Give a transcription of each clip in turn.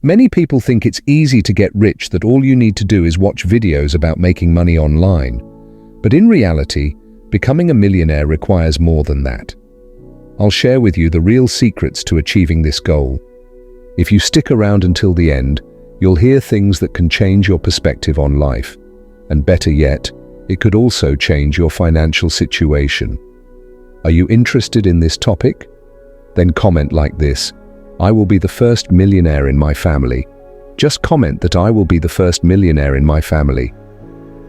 Many people think it's easy to get rich, that all you need to do is watch videos about making money online. But in reality, becoming a millionaire requires more than that. I'll share with you the real secrets to achieving this goal. If you stick around until the end, you'll hear things that can change your perspective on life. And better yet, it could also change your financial situation. Are you interested in this topic? Then comment like this: I will be the first millionaire in my family. Just comment that I will be the first millionaire in my family.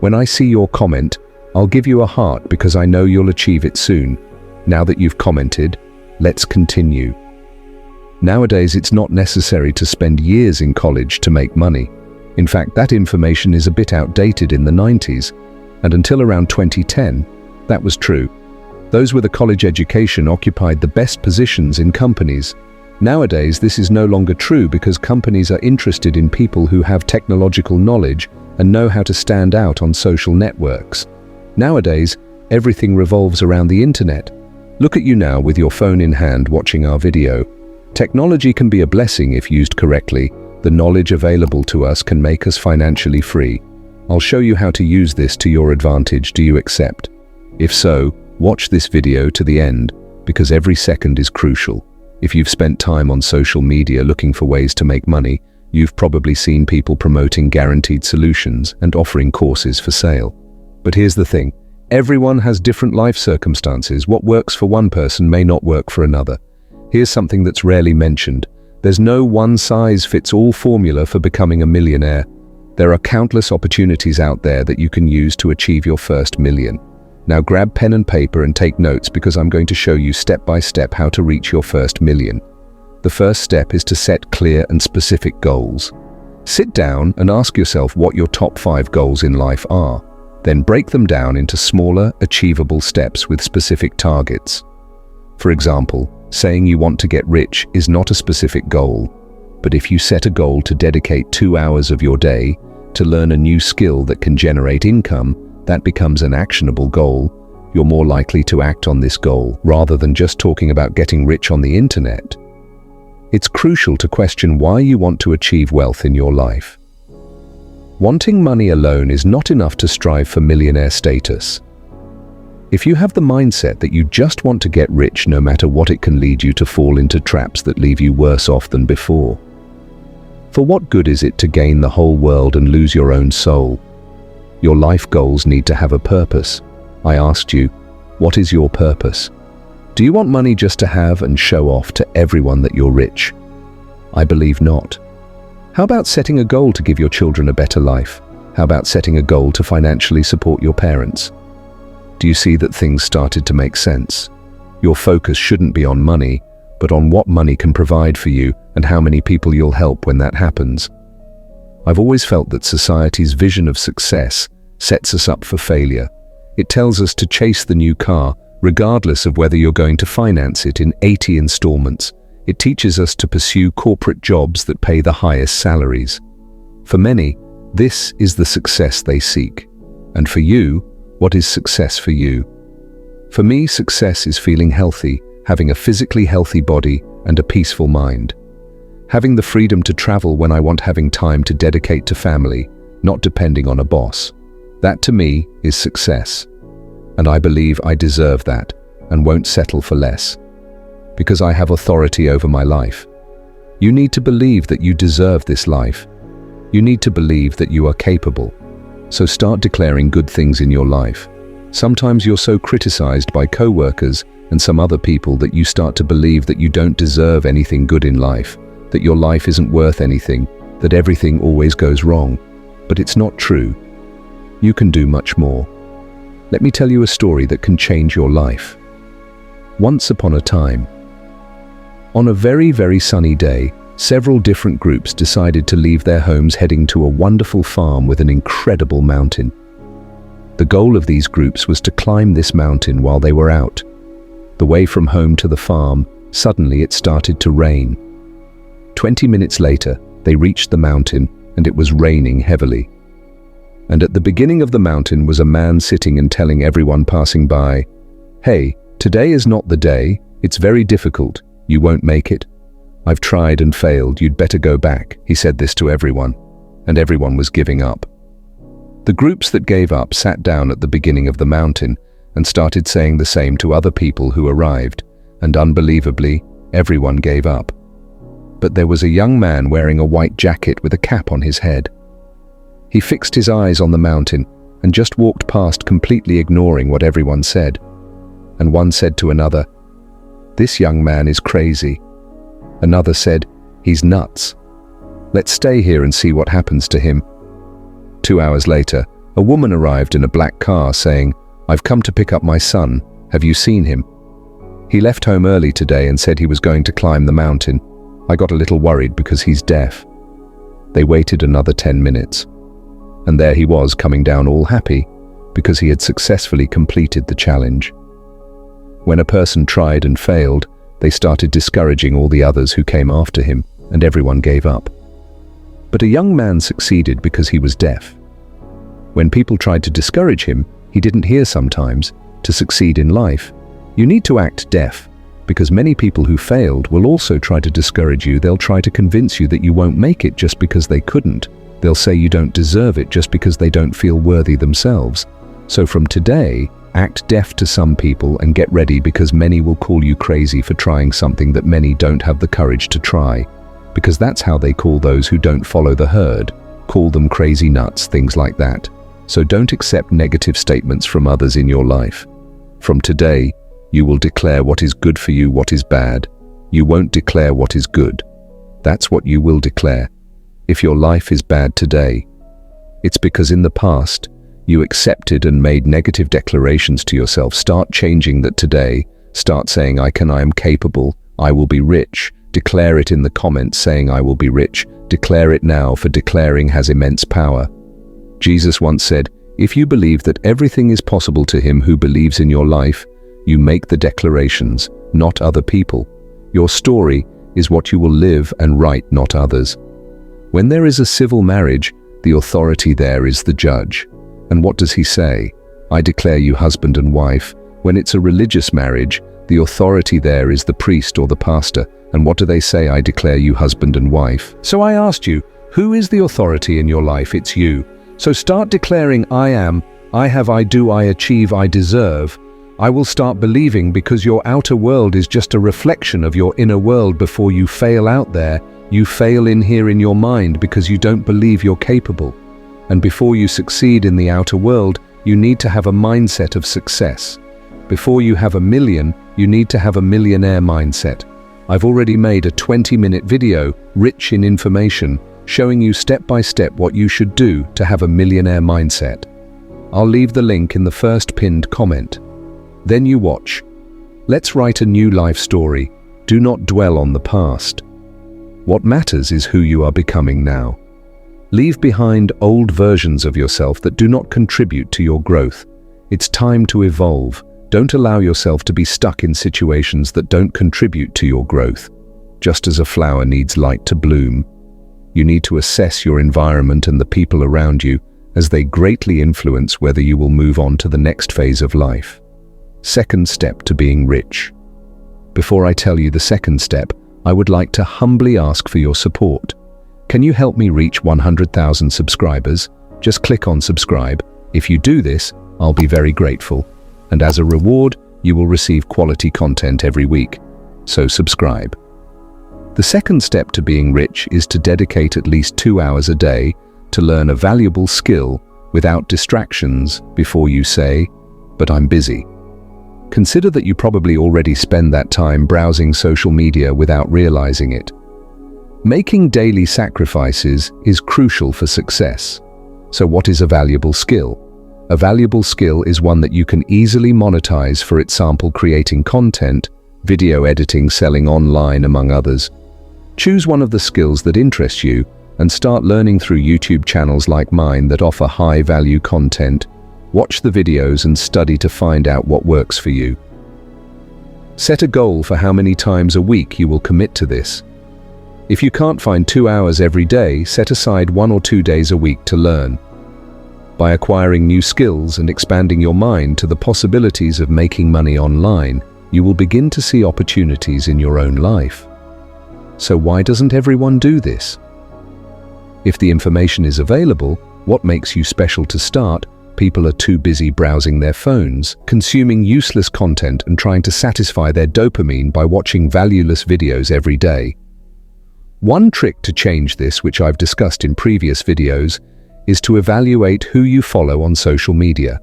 When I see your comment, I'll give you a heart because I know you'll achieve it soon. Now that you've commented, let's continue. Nowadays, it's not necessary to spend years in college to make money. In fact, that information is a bit outdated in the 90s, and until around 2010, that was true. Those with a college education occupied the best positions in companies. Nowadays, this is no longer true because companies are interested in people who have technological knowledge and know how to stand out on social networks. Nowadays, everything revolves around the internet. Look at you now with your phone in hand watching our video. Technology can be a blessing if used correctly. The knowledge available to us can make us financially free. I'll show you how to use this to your advantage. Do you accept? If so, watch this video to the end, because every second is crucial. If you've spent time on social media looking for ways to make money, you've probably seen people promoting guaranteed solutions and offering courses for sale. But here's the thing, everyone has different life circumstances. What works for one person may not work for another. Here's something that's rarely mentioned. There's no one-size-fits-all formula for becoming a millionaire. There are countless opportunities out there that you can use to achieve your first million. Now grab pen and paper and take notes, because I'm going to show you step by step how to reach your first million. The first step is to set clear and specific goals. Sit down and ask yourself what your top 5 goals in life are. Then break them down into smaller, achievable steps with specific targets. For example, saying you want to get rich is not a specific goal. But if you set a goal to dedicate 2 hours of your day to learn a new skill that can generate income, that becomes an actionable goal. You're more likely to act on this goal rather than just talking about getting rich on the internet. It's crucial to question why you want to achieve wealth in your life. Wanting money alone is not enough to strive for millionaire status. If you have the mindset that you just want to get rich no matter what, it can lead you to fall into traps that leave you worse off than before. For what good is it to gain the whole world and lose your own soul? Your life goals need to have a purpose. I asked you, what is your purpose? Do you want money just to have and show off to everyone that you're rich? I believe not. How about setting a goal to give your children a better life? How about setting a goal to financially support your parents? Do you see that things started to make sense? Your focus shouldn't be on money, but on what money can provide for you and how many people you'll help when that happens. I've always felt that society's vision of success sets us up for failure. It tells us to chase the new car, regardless of whether you're going to finance it in 80 installments. It teaches us to pursue corporate jobs that pay the highest salaries. For many, this is the success they seek. And for you, what is success for you? For me, success is feeling healthy, having a physically healthy body and a peaceful mind. Having the freedom to travel when I want, having time to dedicate to family, not depending on a boss. That to me is success. And I believe I deserve that and won't settle for less. Because I have authority over my life. You need to believe that you deserve this life. You need to believe that you are capable. So start declaring good things in your life. Sometimes you're so criticized by co-workers and some other people that you start to believe that you don't deserve anything good in life, that your life isn't worth anything, that everything always goes wrong. But it's not true. You can do much more. Let me tell you a story that can change your life. Once upon a time, on a very, very sunny day, several different groups decided to leave their homes heading to a wonderful farm with an incredible mountain. The goal of these groups was to climb this mountain while they were out. The way from home to the farm, suddenly it started to rain. 20 minutes later, they reached the mountain and it was raining heavily. And at the beginning of the mountain was a man sitting and telling everyone passing by, "Hey, today is not the day, it's very difficult, you won't make it. I've tried and failed, you'd better go back. He said this to everyone, and everyone was giving up. The groups that gave up sat down at the beginning of the mountain and started saying the same to other people who arrived, and unbelievably, everyone gave up. But there was a young man wearing a white jacket with a cap on his head. He fixed his eyes on the mountain and just walked past, completely ignoring what everyone said. And one said to another, "This young man is crazy." Another said, "He's nuts. Let's stay here and see what happens to him." 2 hours later, a woman arrived in a black car saying, "I've come to pick up my son. Have you seen him? He left home early today and said he was going to climb the mountain. I got a little worried because he's deaf." They waited another 10 minutes. And there he was, coming down all happy because he had successfully completed the challenge. When a person tried and failed, they started discouraging all the others who came after him, and everyone gave up. But a young man succeeded because he was deaf. When people tried to discourage him, he didn't hear sometimes. To succeed in life, you need to act deaf, because many people who failed will also try to discourage you. They'll try to convince you that you won't make it just because they couldn't. They'll say you don't deserve it just because they don't feel worthy themselves. So from today, act deaf to some people and get ready, because many will call you crazy for trying something that many don't have the courage to try. Because that's how they call those who don't follow the herd. Call them crazy nuts, things like that. So don't accept negative statements from others in your life. From today, you will declare what is good for you, what is bad. You won't declare what is good. That's what you will declare. If your life is bad today, it's because in the past, you accepted and made negative declarations to yourself. Start changing that today. Start saying, I am capable, I will be rich. Declare it in the comments saying, I will be rich. Declare it now, for declaring has immense power. Jesus once said, if you believe that everything is possible to him who believes in your life, you make the declarations, not other people. Your story is what you will live and write, not others. When there is a civil marriage, the authority there is the judge. And what does he say? I declare you husband and wife. When it's a religious marriage, the authority there is the priest or the pastor. And what do they say? I declare you husband and wife. So I asked you, who is the authority in your life? It's you. So start declaring, I am, I have, I do, I achieve, I deserve. I will start believing, because your outer world is just a reflection of your inner world. Before you fail out there, you fail in here in your mind, because you don't believe you're capable. And before you succeed in the outer world, you need to have a mindset of success. Before you have a million, you need to have a millionaire mindset. I've already made a 20-minute video, rich in information, showing you step by step what you should do to have a millionaire mindset. I'll leave the link in the first pinned comment. Then you watch. Let's write a new life story. Do not dwell on the past. What matters is who you are becoming now. Leave behind old versions of yourself that do not contribute to your growth. It's time to evolve. Don't allow yourself to be stuck in situations that don't contribute to your growth. Just as a flower needs light to bloom, you need to assess your environment and the people around you, as they greatly influence whether you will move on to the next phase of life. Second step to being rich. Before I tell you the second step, I would like to humbly ask for your support. Can you help me reach 100,000 subscribers? Just click on subscribe. If you do this, I'll be very grateful. And as a reward, you will receive quality content every week. So subscribe. The second step to being rich is to dedicate at least 2 hours a day to learn a valuable skill without distractions before you say, but I'm busy. Consider that you probably already spend that time browsing social media without realizing it. Making daily sacrifices is crucial for success. So what is a valuable skill? A valuable skill is one that you can easily monetize, for example, creating content, video editing, selling online, among others. Choose one of the skills that interests you and start learning through YouTube channels like mine that offer high-value content. Watch the videos and study to find out what works for you. Set a goal for how many times a week you will commit to this. If you can't find 2 hours every day, set aside 1 or 2 days a week to learn. By acquiring new skills and expanding your mind to the possibilities of making money online, you will begin to see opportunities in your own life. So why doesn't everyone do this? If the information is available, what makes you special to start? People are too busy browsing their phones, consuming useless content and trying to satisfy their dopamine by watching valueless videos every day. One trick to change this, which I've discussed in previous videos, is to evaluate who you follow on social media.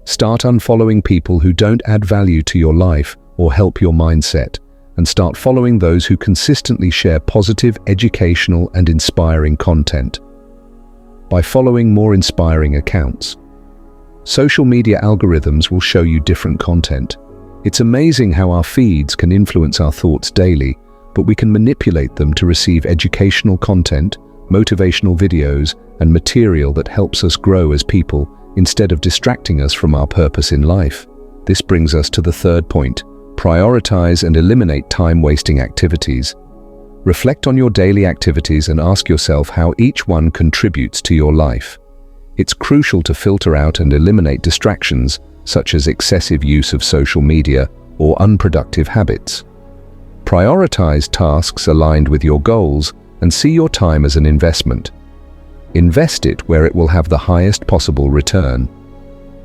Start unfollowing people who don't add value to your life or help your mindset, and start following those who consistently share positive, educational, and inspiring content. By following more inspiring accounts, social media algorithms will show you different content. It's amazing how our feeds can influence our thoughts daily, but we can manipulate them to receive educational content, motivational videos, and material that helps us grow as people instead of distracting us from our purpose in life. This brings us to the third point: prioritize and eliminate time-wasting activities. Reflect on your daily activities and ask yourself how each one contributes to your life. It's crucial to filter out and eliminate distractions, such as excessive use of social media or unproductive habits. Prioritize tasks aligned with your goals and see your time as an investment. Invest it where it will have the highest possible return.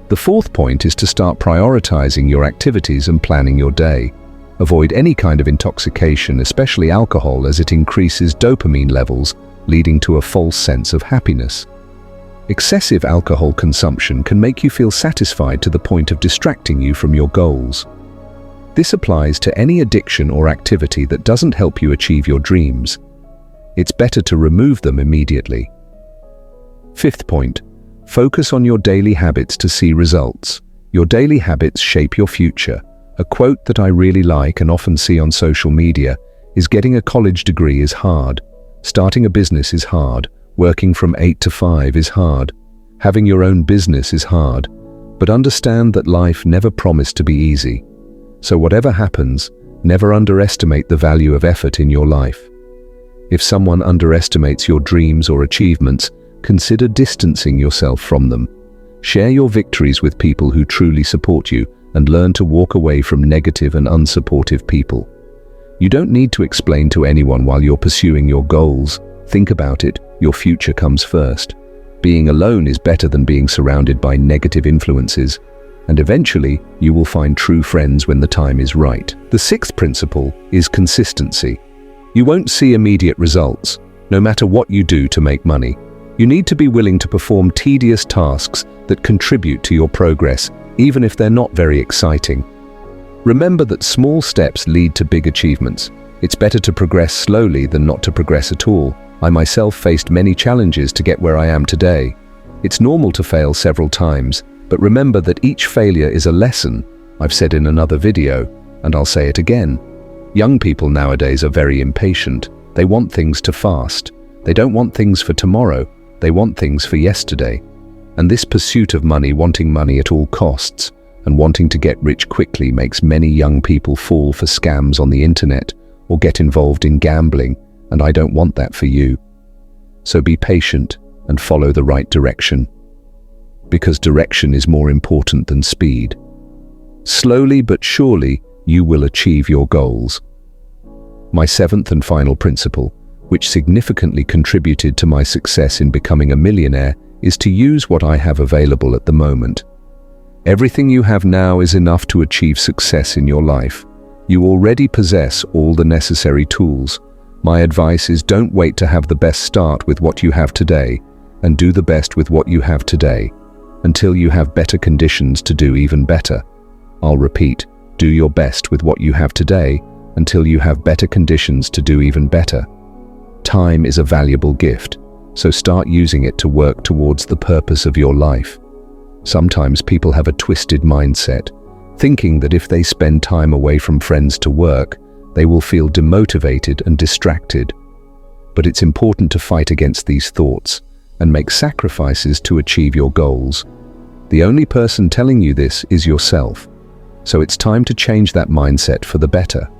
The fourth point is to start prioritizing your activities and planning your day. Avoid any kind of intoxication, especially alcohol, as it increases dopamine levels, leading to a false sense of happiness. Excessive alcohol consumption can make you feel satisfied to the point of distracting you from your goals. This applies to any addiction or activity that doesn't help you achieve your dreams. It's better to remove them immediately. Fifth point: focus on your daily habits to see results. Your daily habits shape your future. A quote that I really like and often see on social media is, "Getting a college degree is hard. Starting a business is hard. Working from 8 to 5 is hard. Having your own business is hard. But understand that life never promised to be easy. So whatever happens, never underestimate the value of effort in your life. If someone underestimates your dreams or achievements, consider distancing yourself from them. Share your victories with people who truly support you and learn to walk away from negative and unsupportive people. You don't need to explain to anyone while you're pursuing your goals. Think about it, your future comes first. Being alone is better than being surrounded by negative influences, and eventually you will find true friends when the time is right. The sixth principle is consistency. You won't see immediate results, no matter what you do to make money. You need to be willing to perform tedious tasks that contribute to your progress, even if they're not very exciting. Remember that small steps lead to big achievements. It's better to progress slowly than not to progress at all. I myself faced many challenges to get where I am today. It's normal to fail several times, but remember that each failure is a lesson. I've said in another video, and I'll say it again. Young people nowadays are very impatient. They want things too fast. They don't want things for tomorrow. They want things for yesterday. And this pursuit of money, wanting money at all costs, and wanting to get rich quickly makes many young people fall for scams on the internet or get involved in gambling, and I don't want that for you. So be patient and follow the right direction, because direction is more important than speed. Slowly but surely, you will achieve your goals. My seventh and final principle, which significantly contributed to my success in becoming a millionaire, is to use what I have available at the moment. Everything you have now is enough to achieve success in your life. You already possess all the necessary tools. My advice is, don't wait to have the best start with what you have today, and do the best with what you have today, until you have better conditions to do even better. I'll repeat, do your best with what you have today, until you have better conditions to do even better. Time is a valuable gift, so start using it to work towards the purpose of your life. Sometimes people have a twisted mindset, thinking that if they spend time away from friends to work, they will feel demotivated and distracted. But it's important to fight against these thoughts and make sacrifices to achieve your goals. The only person telling you this is yourself, so it's time to change that mindset for the better.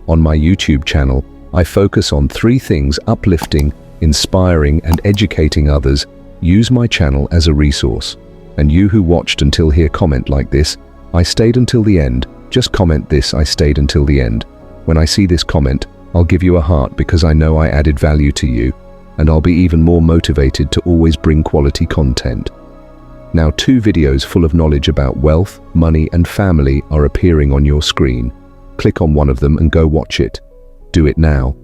On my YouTube channel, I focus on 3 things: uplifting, inspiring, and educating others. Use my channel as a resource. And you who watched until here, comment like this: "I stayed until the end." Just comment this: "I stayed until the end." When I see this comment, I'll give you a heart because I know I added value to you, and I'll be even more motivated to always bring quality content. Now 2 videos full of knowledge about wealth, money, and family are appearing on your screen. Click on one of them and go watch it. Do it now.